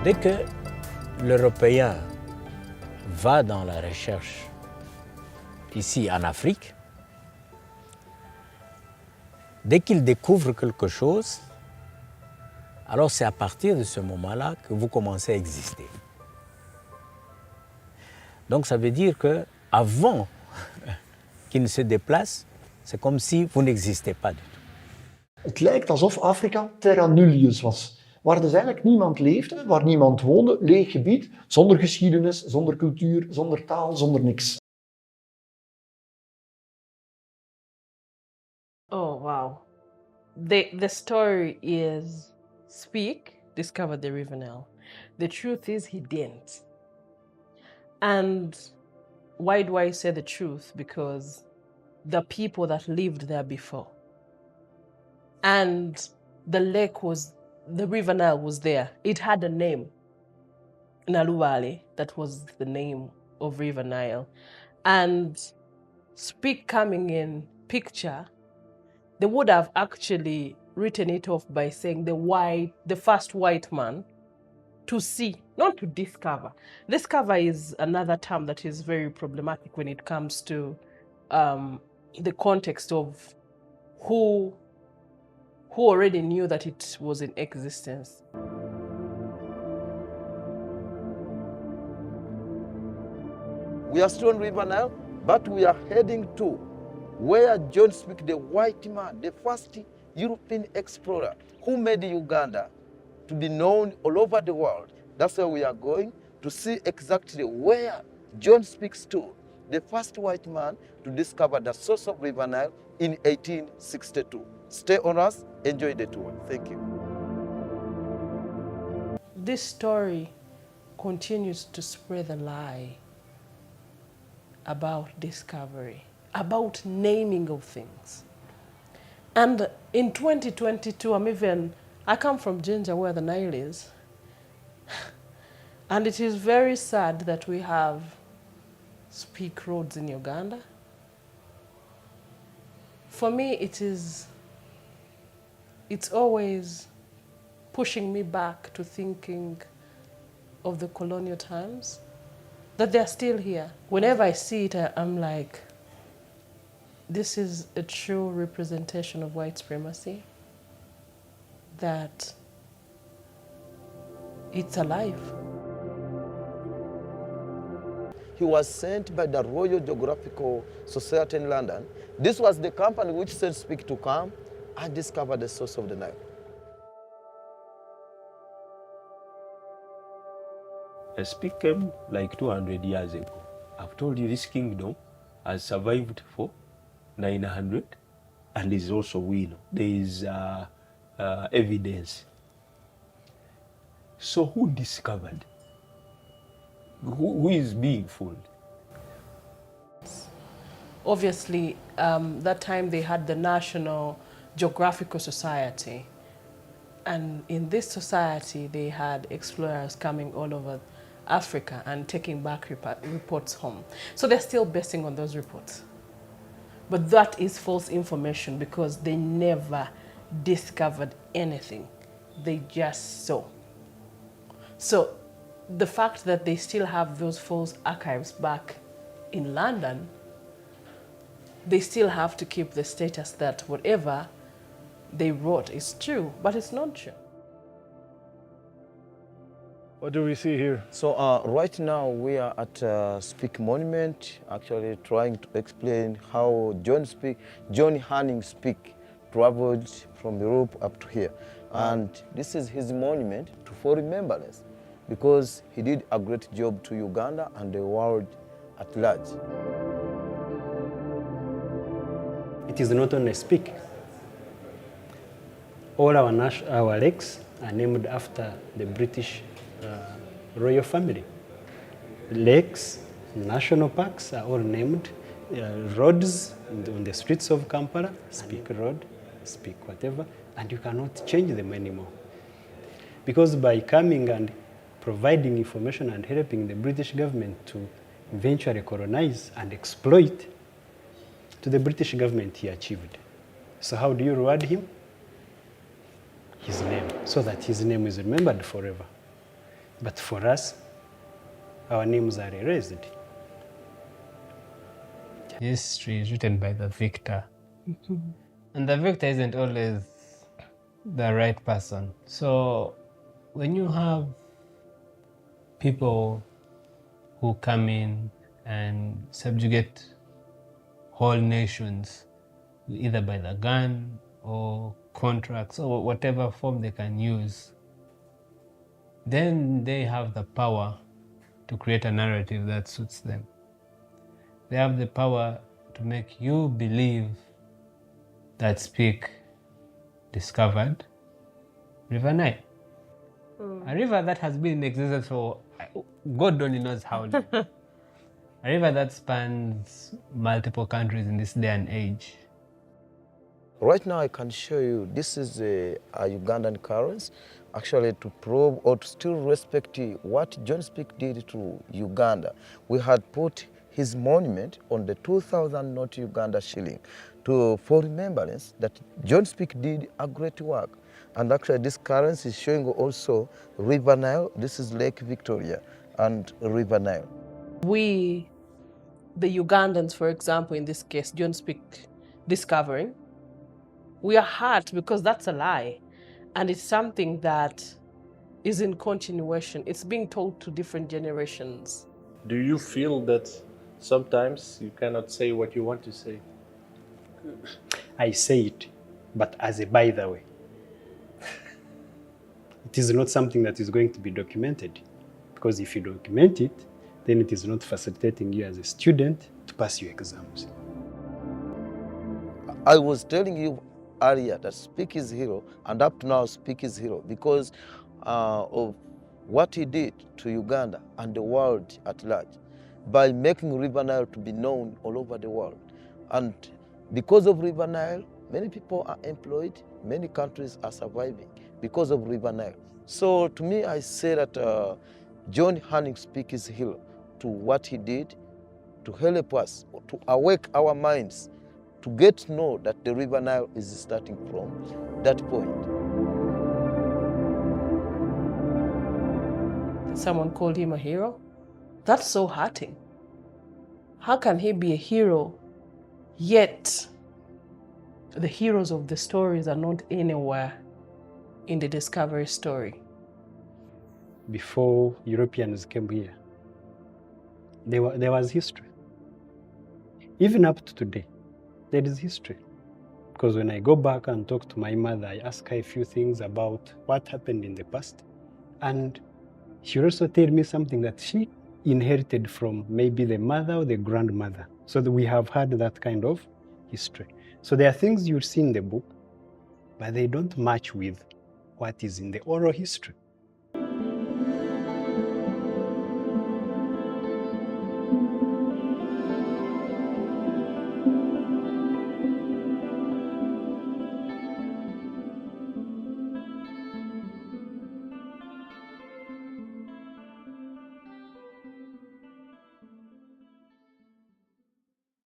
Dès que l'Européen va dans la recherche ici en Afrique, dès qu'il découvre quelque chose, alors c'est à partir de ce moment-là que vous commencez à exister. Donc ça veut dire qu'avant qu'il ne se déplace, c'est comme si vous n'existez pas du tout. Het lijkt alsof Afrika terra nullius was. Waar dus eigenlijk niemand leefde, waar niemand woonde, leeg gebied, zonder geschiedenis, zonder cultuur, zonder taal, zonder niks. Oh, wow. The story is Spike discovered the River Nile. The truth is he didn't. And why do I say the truth? Because the people that lived there before. And the River Nile was there. It had a name. Naluwale, that was the name of River Nile. And Spike coming in picture, they would have actually written it off by saying the first white man to see, not to discover. Discover is another term that is very problematic when it comes to the context of who already knew that it was in existence. We are still on River Nile, but we are heading to where John Spike, the white man, the first European explorer who made Uganda to be known all over the world. That's where we are going to see exactly where John Spike stood, the first white man to discover the source of River Nile in 1862. Stay on us, enjoy the tour. Thank you. This story continues to spread the lie about discovery, about naming of things. And in 2022, I come from Jinja where the Nile is. And it is very sad that we have Spike roads in Uganda. For me, it's always pushing me back to thinking of the colonial times, that they're still here. Whenever I see it, I'm like, this is a true representation of white supremacy, that it's alive. He was sent by the Royal Geographical Society in London. This was the company which sent Spike to come and discover the source of the Nile. Spike came like 200 years ago. I've told you this kingdom has survived for 900 and is also there is evidence. So who discovered? Who is being fooled? Obviously, that time they had the National Geographical Society. And in this society, they had explorers coming all over Africa and taking back reports home. So they're still basing on those reports. But that is false information because they never discovered anything. They just saw. So the fact that they still have those false archives back in London, they still have to keep the status that whatever they wrote is true, but it's not true. What do we see here? So right now we are at Spike Monument, actually trying to explain how John Hanning Spike traveled from Europe up to here. And this is his monument for remembrance, because he did a great job to Uganda and the world at large. It is not only Spike. All our lakes are named after the British royal family. Lakes, national parks are all named. Roads on the streets of Kampala, Spike Road, Spike whatever, and you cannot change them anymore. Because by coming and providing information and helping the British government to eventually colonize and exploit, to the British government he achieved. So how do you reward him? His name, so that his name is remembered forever. But for us, our names are erased. History is written by the victor. And the victor isn't always the right person. So when you have people who come in and subjugate whole nations, either by the gun or contracts or whatever form they can use, then they have the power to create a narrative that suits them. They have the power to make you believe that Spike discovered River Nile. A river that has been in existence for God only knows how long. A river that spans multiple countries in this day and age. Right now I can show you, this is a Ugandan currency, actually to prove or to still respect what John Spike did to Uganda. We had put his monument on the 2,000 not Uganda shilling for remembrance that John Spike did a great work. And actually this currency is showing also River Nile, this is Lake Victoria and River Nile. We, the Ugandans, for example, in this case, John Spike discovering, we are hurt because that's a lie. And it's something that is in continuation. It's being told to different generations. Do you feel that sometimes you cannot say what you want to say? I say it, but as a by the way. It is not something that is going to be documented, because if you document it, then it is not facilitating you as a student to pass your exams. I was telling you earlier that Spike is hero, and up to now Spike is hero because of what he did to Uganda and the world at large by making River Nile to be known all over the world. And because of River Nile, many people are employed, many countries are surviving because of River Nile. So to me, I say that John Hanning Spike is hero to what he did to help us, to awake our minds, to get to know that the River Nile is starting from that point. Someone called him a hero? That's so hurting. How can he be a hero, yet the heroes of the stories are not anywhere in the discovery story? Before Europeans came here, there was history. Even up to today, there is history. Because when I go back and talk to my mother, I ask her a few things about what happened in the past. And she also tells me something that she inherited from maybe the mother or the grandmother. So that we have had that kind of history. So there are things you see in the book, but they don't match with what is in the oral history.